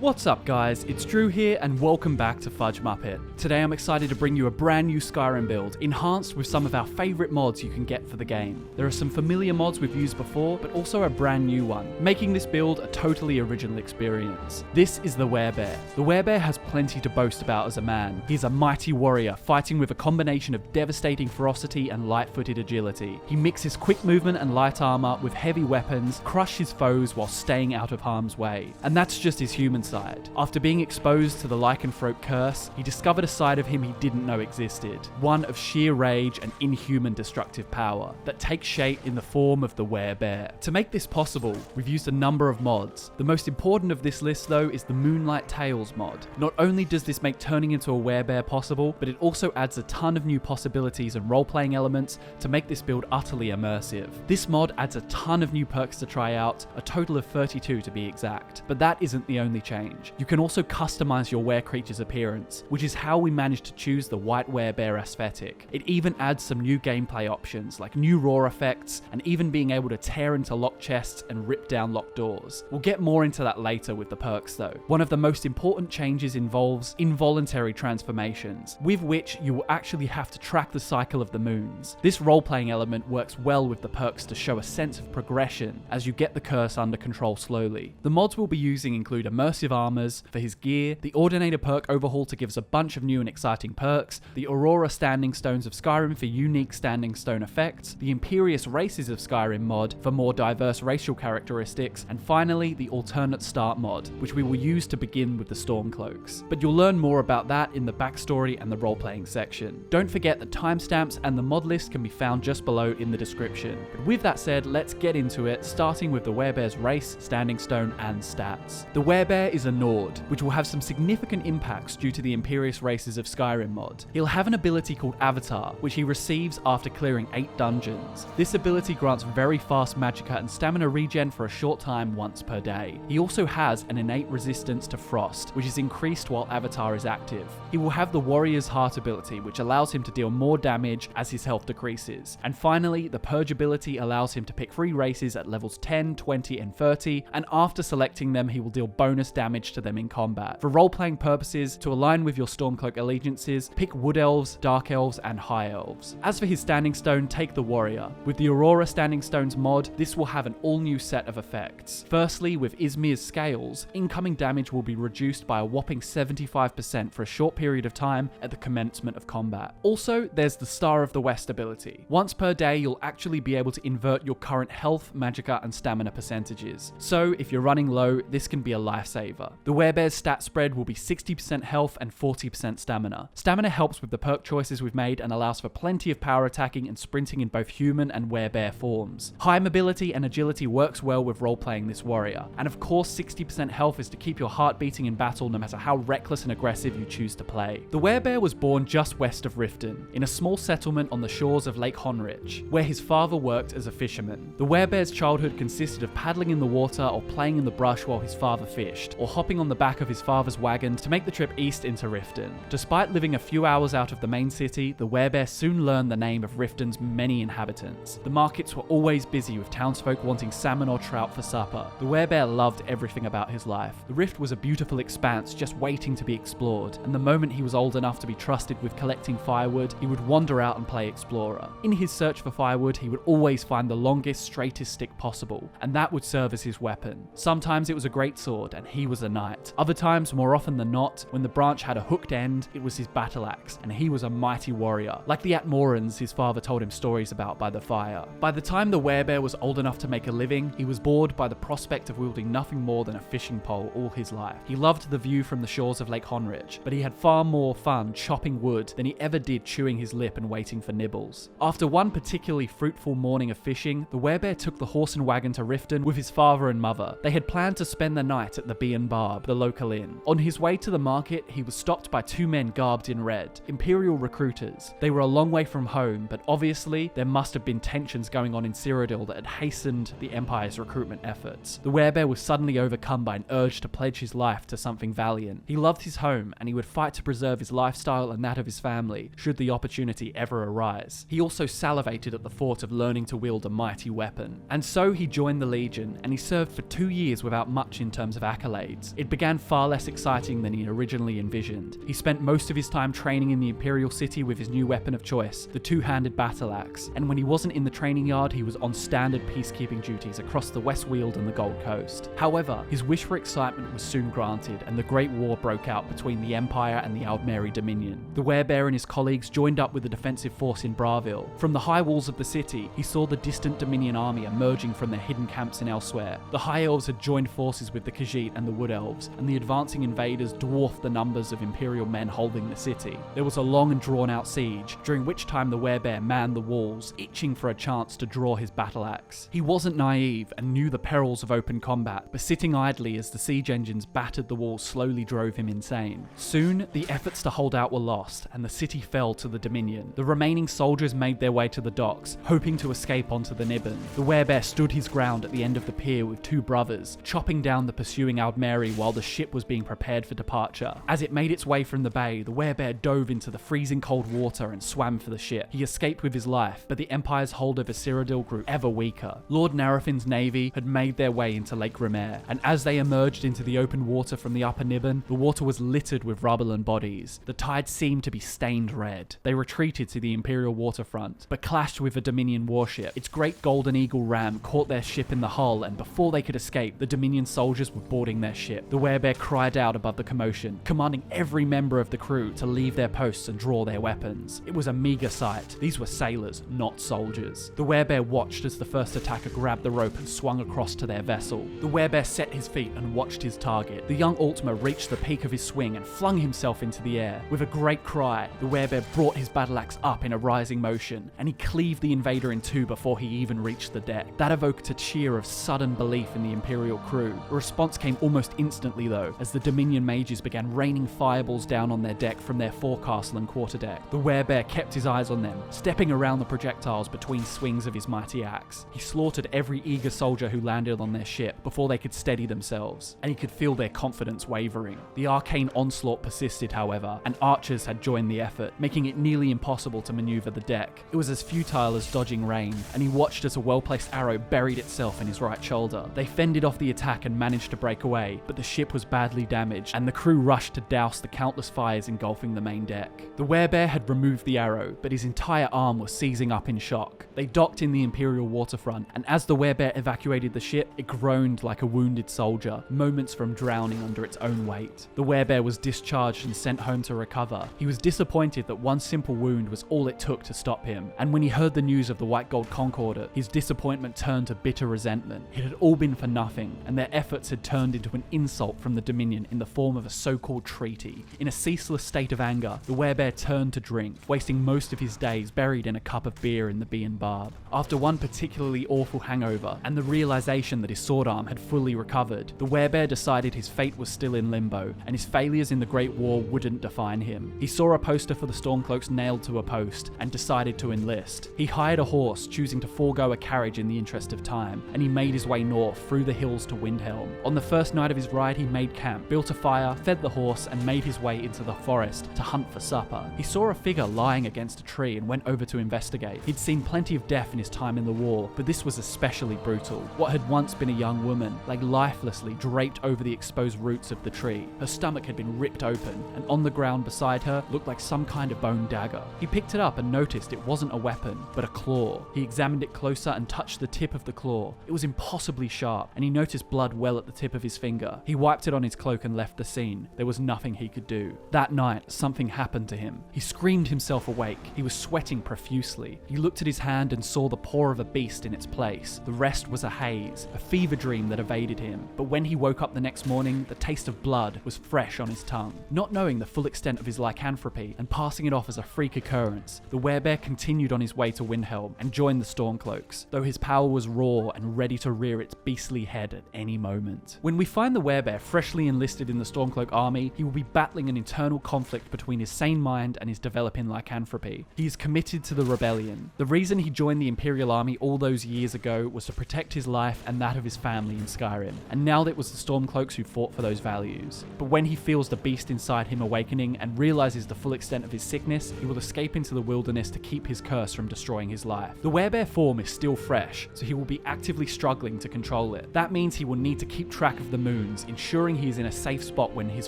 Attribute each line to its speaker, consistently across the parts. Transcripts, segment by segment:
Speaker 1: What's up guys, it's Drew here and welcome back to FudgeMuppet. Today I'm excited to bring you a brand new Skyrim build, enhanced with some of our favourite mods you can get for the game. There are some familiar mods we've used before, but also a brand new one, making this build a totally original experience. This is the Werebear. The Werebear has plenty to boast about as a man. He's a mighty warrior, fighting with a combination of devastating ferocity and light-footed agility. He mixes quick movement and light armour with heavy weapons, crush his foes while staying out of harm's way. And that's just his human side. After being exposed to the lycanthrope curse, he discovered a side of him he didn't know existed, one of sheer rage and inhuman destructive power that takes shape in the form of the Werebear. To make this possible, we've used a number of mods. The most important of this list though is the Moonlight Tales mod. Not only does this make turning into a Werebear possible, but it also adds a ton of new possibilities and role-playing elements to make this build utterly immersive. This mod adds a ton of new perks to try out, a total of 32 to be exact. But that isn't the only change. You can also customize your were creature's appearance, which is how we managed to choose the white werebear aesthetic. It even adds some new gameplay options like new roar effects and even being able to tear into locked chests and rip down locked doors. We'll get more into that later with the perks though. One of the most important changes involves involuntary transformations, with which you will actually have to track the cycle of the moons. This role-playing element works well with the perks to show a sense of progression as you get the curse under control slowly. The mods we'll be using include immersive armors for his gear, the Ordinator perk overhaul to give us a bunch of new and exciting perks, the Aurora Standing Stones of Skyrim for unique standing stone effects, the Imperious Races of Skyrim mod for more diverse racial characteristics, and finally the Alternate Start mod, which we will use to begin with the Stormcloaks. But you'll learn more about that in the backstory and the role-playing section. Don't forget that timestamps and the mod list can be found just below in the description. But with that said, let's get into it, starting with the Werebear's race, standing stone, and stats. The Werebear is a Nord, which will have some significant impacts due to the Imperious Races of Skyrim mod. He'll have an ability called Avatar, which he receives after clearing 8 dungeons. This ability grants very fast magicka and stamina regen for a short time once per day. He also has an innate resistance to frost, which is increased while Avatar is active. He will have the Warrior's Heart ability, which allows him to deal more damage as his health decreases. And finally, the Purge ability allows him to pick 3 races at levels 10, 20, and 30, and after selecting them, he will deal bonus damage to them in combat. For role-playing purposes, to align with your Stormcloak allegiances, pick Wood Elves, Dark Elves, and High Elves. As for his Standing Stone, take the Warrior. With the Aurora Standing Stones mod, this will have an all-new set of effects. Firstly, with Izmir's Scales, incoming damage will be reduced by a whopping 75% for a short period of time at the commencement of combat. Also, there's the Star of the West ability. Once per day, you'll actually be able to invert your current health, magicka, and stamina percentages. So, if you're running low, this can be a lifesaver. The Werebear's stat spread will be 60% health and 40% stamina. Stamina helps with the perk choices we've made and allows for plenty of power attacking and sprinting in both human and werebear forms. High mobility and agility works well with role-playing this warrior. And of course, 60% health is to keep your heart beating in battle no matter how reckless and aggressive you choose to play. The Werebear was born just west of Riften, in a small settlement on the shores of Lake Honrich, where his father worked as a fisherman. The Werebear's childhood consisted of paddling in the water or playing in the brush while his father fished, or hopping on the back of his father's wagon to make the trip east into Riften. Despite living a few hours out of the main city, the Werebear soon learned the name of Riften's many inhabitants. The markets were always busy with townsfolk wanting salmon or trout for supper. The Werebear loved everything about his life. The Rift was a beautiful expanse just waiting to be explored, and the moment he was old enough to be trusted with collecting firewood, he would wander out and play explorer. In his search for firewood, he would always find the longest, straightest stick possible, and that would serve as his weapon. Sometimes it was a great sword, and he was a knight. Other times, more often than not, when the branch had a hooked end, it was his battle axe, and he was a mighty warrior, like the Atmorans his father told him stories about by the fire. By the time the Werebear was old enough to make a living, he was bored by the prospect of wielding nothing more than a fishing pole all his life. He loved the view from the shores of Lake Honrich, but he had far more fun chopping wood than he ever did chewing his lip and waiting for nibbles. After one particularly fruitful morning of fishing, the Werebear took the horse and wagon to Riften with his father and mother. They had planned to spend the night at the Bee and Barb, the local inn. On his way to the market, he was stopped by 2 men garbed in red, Imperial recruiters. They were a long way from home, but obviously there must have been tensions going on in Cyrodiil that had hastened the Empire's recruitment efforts. The Werebear was suddenly overcome by an urge to pledge his life to something valiant. He loved his home, and he would fight to preserve his lifestyle and that of his family, should the opportunity ever arise. He also salivated at the thought of learning to wield a mighty weapon. And so he joined the Legion, and he served for 2 years without much in terms of accolades. upgrades. It began far less exciting than he originally envisioned. He spent most of his time training in the Imperial City with his new weapon of choice, the two-handed battle axe, and when he wasn't in the training yard, he was on standard peacekeeping duties across the West Weald and the Gold Coast. However, his wish for excitement was soon granted, and the Great War broke out between the Empire and the Aldmeri Dominion. The Werebear and his colleagues joined up with the defensive force in Bravil. From the high walls of the city, he saw the distant Dominion army emerging from their hidden camps in Elsewhere. The High Elves had joined forces with the Khajiit and the Wood Elves, and the advancing invaders dwarfed the numbers of Imperial men holding the city. There was a long and drawn-out siege, during which time the Werebear manned the walls, itching for a chance to draw his battle axe. He wasn't naive and knew the perils of open combat, but sitting idly as the siege engines battered the walls slowly drove him insane. Soon, the efforts to hold out were lost, and the city fell to the Dominion. The remaining soldiers made their way to the docks, hoping to escape onto the Niben. The Werebear stood his ground at the end of the pier with two brothers, chopping down the pursuing Aldmeri while the ship was being prepared for departure. As it made its way from the bay, the Werebear dove into the freezing cold water and swam for the ship. He escaped with his life, but the Empire's hold over Cyrodiil grew ever weaker. Lord Narafin's navy had made their way into Lake Rimair, and as they emerged into the open water from the upper Niben, the water was littered with rubble and bodies. The tide seemed to be stained red. They retreated to the Imperial waterfront, but clashed with a Dominion warship. Its great Golden Eagle ram caught their ship in the hull, and before they could escape, the Dominion soldiers were boarding their ship. The Werebear cried out above the commotion, commanding every member of the crew to leave their posts and draw their weapons. It was a meager sight. These were sailors, not soldiers. The Werebear watched as the first attacker grabbed the rope and swung across to their vessel. The Werebear set his feet and watched his target. The young Altmer reached the peak of his swing and flung himself into the air. With a great cry, the Werebear brought his battle axe up in a rising motion, and he cleaved the invader in two before he even reached the deck. That evoked a cheer of sudden belief in the Imperial crew. A response came almost instantly though, as the Dominion mages began raining fireballs down on their deck from their forecastle and quarterdeck. The Werebear kept his eyes on them, stepping around the projectiles between swings of his mighty axe. He slaughtered every eager soldier who landed on their ship before they could steady themselves, and he could feel their confidence wavering. The arcane onslaught persisted, however, and archers had joined the effort, making it nearly impossible to maneuver the deck. It was as futile as dodging rain, and he watched as a well-placed arrow buried itself in his right shoulder. They fended off the attack and managed to break away, but the ship was badly damaged, and the crew rushed to douse the countless fires engulfing the main deck. The Werebear had removed the arrow, but his entire arm was seizing up in shock. They docked in the Imperial waterfront, and as the Werebear evacuated the ship, it groaned like a wounded soldier, moments from drowning under its own weight. The Werebear was discharged and sent home to recover. He was disappointed that one simple wound was all it took to stop him, and when he heard the news of the White Gold Concordat, his disappointment turned to bitter resentment. It had all been for nothing, and their efforts had turned into an insult from the Dominion in the form of a so-called treaty. In a ceaseless state of anger, the Werebear turned to drink, wasting most of his days buried in a cup of beer in the Bee and Barb. After one particularly awful hangover, and the realization that his sword arm had fully recovered, the Werebear decided his fate was still in limbo, and his failures in the Great War wouldn't define him. He saw a poster for the Stormcloaks nailed to a post, and decided to enlist. He hired a horse, choosing to forego a carriage in the interest of time, and he made his way north through the hills to Windhelm. On the first night of his ride, he made camp, built a fire, fed the horse, and made his way into the forest to hunt for supper. He saw a figure lying against a tree and went over to investigate. He'd seen plenty of death in his time in the war, but this was especially brutal. What had once been a young woman lay lifelessly draped over the exposed roots of the tree. Her stomach had been ripped open, and on the ground beside her looked like some kind of bone dagger. He picked it up and noticed it wasn't a weapon, but a claw. He examined it closer and touched the tip of the claw. It was impossibly sharp, and he noticed blood well at the tip of his finger. He wiped it on his cloak and left the scene. There was nothing he could do. That night, something happened to him. He screamed himself awake. He was sweating profusely. He looked at his hand and saw the paw of a beast in its place. The rest was a haze, a fever dream that evaded him. But when he woke up the next morning, the taste of blood was fresh on his tongue. Not knowing the full extent of his lycanthropy and passing it off as a freak occurrence, the Werebear continued on his way to Windhelm and joined the Stormcloaks, though his power was raw and ready to rear its beastly head at any moment. When we find the Werebear freshly enlisted in the Stormcloak army, he will be battling an internal conflict between his sane mind and his developing lycanthropy. He is committed to the rebellion. The reason he joined the Imperial army all those years ago was to protect his life and that of his family in Skyrim, and now it was the Stormcloaks who fought for those values. But when he feels the beast inside him awakening and realizes the full extent of his sickness, he will escape into the wilderness to keep his curse from destroying his life. The Werebear form is still fresh, so he will be actively struggling to control it. That means he will need to keep track of the moons, ensuring he is in a safe spot when his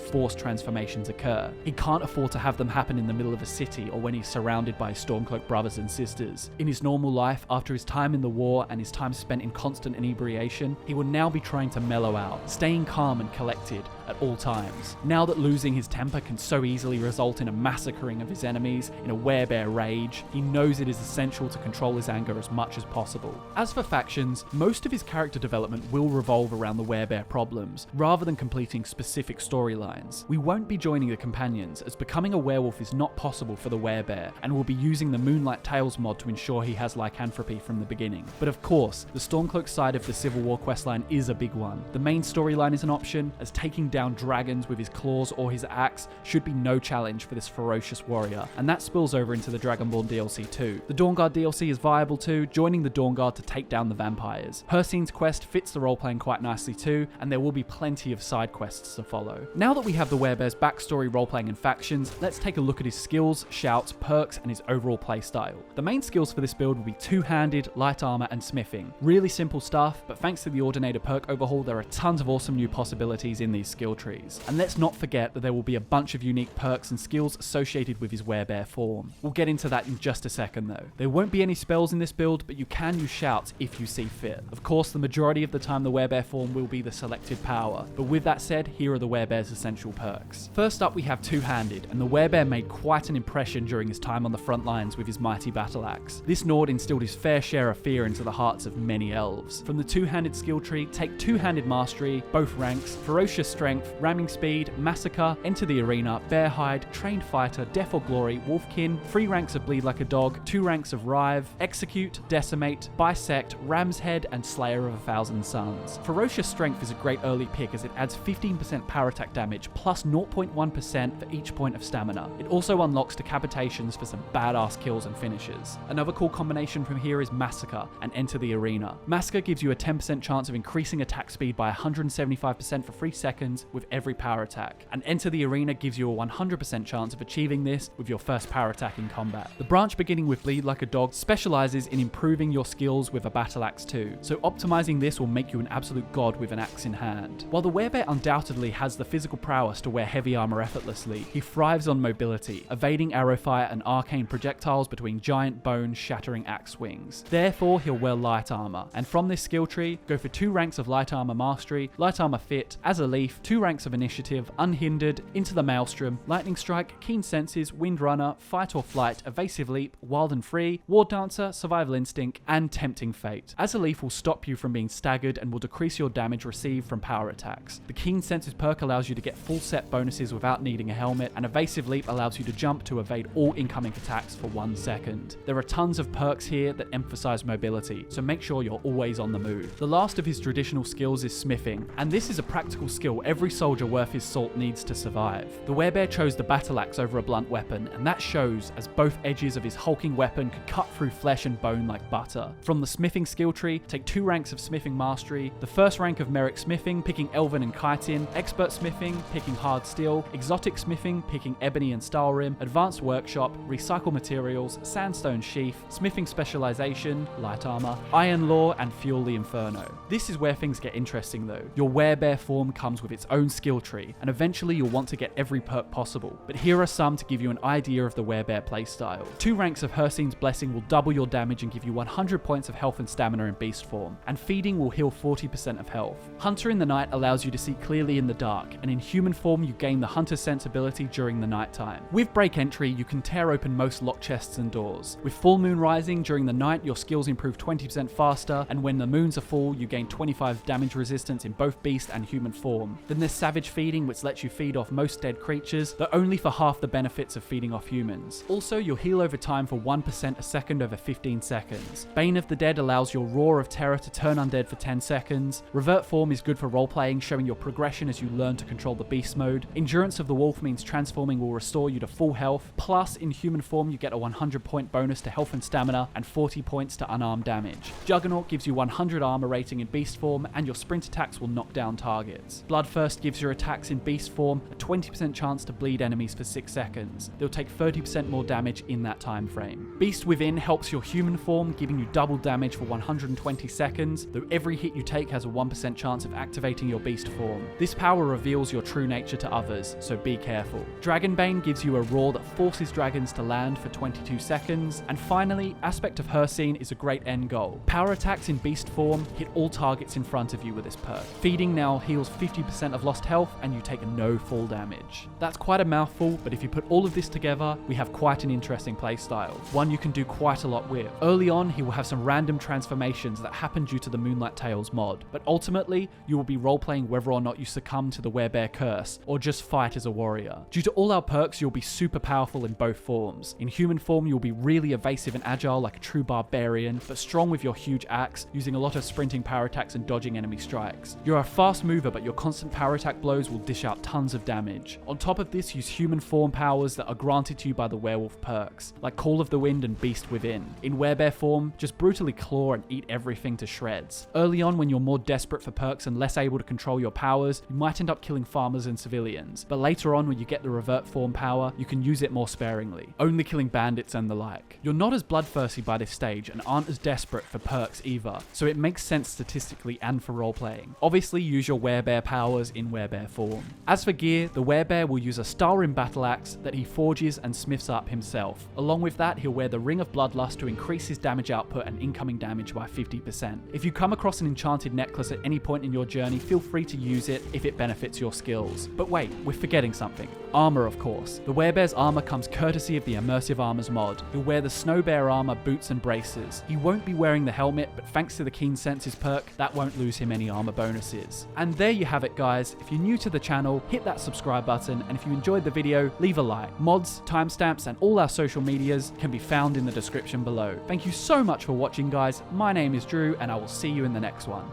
Speaker 1: forced transformations occur. He can't afford to have them happen in the middle of a city or when he's surrounded by his Stormcloak brothers and sisters. In his normal life, after his time in the war and his time spent in constant inebriation, he will now be trying to mellow out, staying calm and collected at all times. Now that losing his temper can so easily result in a massacring of his enemies, in a werebear rage, he knows it is essential to control his anger as much as possible. As for factions, most of his character development will revolve around the werebear problems, rather than completing specific storylines. We won't be joining the companions, as becoming a werewolf is not possible for the werebear, and we'll be using the Moonlight Tales mod to ensure he has lycanthropy from the beginning. But of course, the Stormcloak side of the Civil War questline is a big one. The main storyline is an option, as taking down dragons with his claws or his axe should be no challenge for this ferocious warrior, and that spills over into the Dragonborn DLC too. The Dawnguard DLC is viable too, joining the Dawnguard to take down the vampires. Hircine's quest fits the roleplaying quite nicely too, and there will be plenty of side quests to follow. Now that we have the werebear's backstory, roleplaying and factions, let's take a look at his skills, shouts, perks, and his overall playstyle. The main skills for this build will be two-handed, light armor, and smithing. Really simple stuff, but thanks to the Ordinator perk overhaul, there are tons of awesome new possibilities in these skill trees. And let's not forget that there will be a bunch of unique perks and skills associated with his werebear form. We'll get into that in just a second though. There won't be any spells in this build, but you can use shouts if you see fit. Of course, the majority of the time the werebear form will be the selected power, but with that said, here are the werebear's essential perks. First up, we have two-handed, and the werebear made quite an impression during his time on the front lines with his mighty battle axe. This Nord instilled his fair share of fear into the hearts of many elves. From the two-handed skill tree, take two-handed mastery, both ranks, ferocious strength, ramming speed, massacre, enter the arena, bear hide, trained fighter, death or glory, wolfkin, 3 ranks of bleed like a dog, 2 ranks of rive, execute, decimate, bisect, ram's head, and slayer of 1,000 suns. Ferocious strength is a great early pick as it adds 15% power attack damage plus 0.1% for each point of stamina. It also unlocks decapitations for some badass kills and finishes. Another cool combination from here is massacre and enter the arena. Massacre gives you a 10% chance of increasing attack speed by 175% for 3 seconds with every power attack, and enter the arena gives you a 100% chance of achieving this with your first power attack in combat. The branch beginning with bleed like a dog specializes in improving your skills with a battle axe too, so optimizing this will make you an absolute god with an axe in hand. While the werebear undoubtedly has the physical prowess to wear heavy armor effortlessly, he thrives on mobility, evading arrow fire and arcane projectiles between giant bone shattering axe swings. Therefore, he'll wear light armor, and from this skill tree, go for 2 ranks of light armor mastery, light armor fit, as a leaf, 2 ranks of initiative, unhindered, into the maelstrom, lightning strike, keen senses, wind runner, fight or flight, evasive leap, wild and free, war dancer, survival instinct, and tempting fate. As a leaf will stop you from being staggered and will decrease your damage received from power attacks. The keen senses perk allows you to get full set bonuses without needing a helmet, and evasive leap allows you to jump to evade all incoming attacks for 1 second. There are tons of perks here that emphasize mobility, so make sure you're always on the move. The last of his traditional skills is smithing, and this is a practical skill every soldier worth his salt needs to survive. The werebear chose the battle axe over a blunt weapon, and that shows as both edges of his hulking weapon could cut through flesh and bone like butter. From the smithing skill tree, take 2 ranks of smithing mastery, the first rank of Merrick smithing, picking Elven and Chitin, expert smithing, picking hard steel, exotic smithing, picking ebony and Stalrim, advanced workshop, recycle materials, sandstone sheath, smithing specialization, light armor, iron lore, and fuel the inferno. This is where things get interesting though. Your werebear form comes with its own skill tree, and eventually you'll want to get every perk possible, but here are some to give you an idea of the werebear playstyle. 2 ranks of Hircine's Blessing will double your damage and give you 100 points of health and stamina in beast form, and feeding will heal 40% of health. Hunter in the night allows you to see clearly in the dark, and in human form you gain the hunter's sensibility during the night time. With break entry, you can tear open most lock chests and doors. With full moon rising during the night, your skills improve 20% faster, and when the moons are full, you gain 25 damage resistance in both beast and human form. Then there's savage feeding, which lets you feed off most dead creatures, though only for half the benefits of feeding off humans. Also, you'll heal over time for 1% a second over 15 seconds. Bane of the Dead allows your Roar of Terror to turn undead for 10 seconds. Revert form is good for roleplaying, showing your progression as you learn to control the beast mode. Endurance of the Wolf means transforming will restore you to full health, plus in human form you get a 100 point bonus to health and stamina and 40 points to unarmed damage. Juggernaut gives you 100 armor rating in beast form, and your sprint attacks will knock down targets. Bloodthirst gives your attacks in beast form a 20% chance to bleed enemies for 6 seconds. They'll take 30% more damage in that time frame. Beast Within helps your human form, giving you double damage for 120 seconds, though every hit you take has a 1% chance of activating activating your beast form. This power reveals your true nature to others, so be careful. Dragonbane gives you a roar that forces dragons to land for 22 seconds. And finally, Aspect of Hircine is a great end goal. Power attacks in beast form hit all targets in front of you with this perk. Feeding now heals 50% of lost health and you take no fall damage. That's quite a mouthful, but if you put all of this together, we have quite an interesting playstyle. One you can do quite a lot with. Early on, he will have some random transformations that happen due to the Moonlight Tales mod, but ultimately, you will be roleplaying whether or not you succumb to the Werebear curse, or just fight as a warrior. Due to all our perks, you'll be super powerful in both forms. In human form, you'll be really evasive and agile like a true barbarian, but strong with your huge axe, using a lot of sprinting power attacks and dodging enemy strikes. You're a fast mover, but your constant power attack blows will dish out tons of damage. On top of this, use human form powers that are granted to you by the werewolf perks, like Call of the Wind and Beast Within. In Werebear form, just brutally claw and eat everything to shreds. Early on, when you're more desperate for perks and less able to control your powers, you might end up killing farmers and civilians, but later on when you get the revert form power, you can use it more sparingly, only killing bandits and the like. You're not as bloodthirsty by this stage and aren't as desperate for perks either, so it makes sense statistically and for roleplaying. Obviously use your Werebear powers in Werebear form. As for gear, the Werebear will use a Skyrim battle axe that he forges and smiths up himself. Along with that, he'll wear the Ring of Bloodlust to increase his damage output and incoming damage by 50%. If you come across an enchanted necklace at any point in your journey, feel free to use it if it benefits your skills. But wait, we're forgetting something. Armor, of course. The Werebear's armor comes courtesy of the Immersive Armors mod. He'll wear the Snowbear armor, boots and braces. He won't be wearing the helmet, but thanks to the Keen Senses perk, that won't lose him any armor bonuses. And there you have it, guys. If you're new to the channel, hit that subscribe button, and if you enjoyed the video, leave a like. Mods, timestamps, and all our social medias can be found in the description below. Thank you so much for watching, guys. My name is Drew, and I will see you in the next one.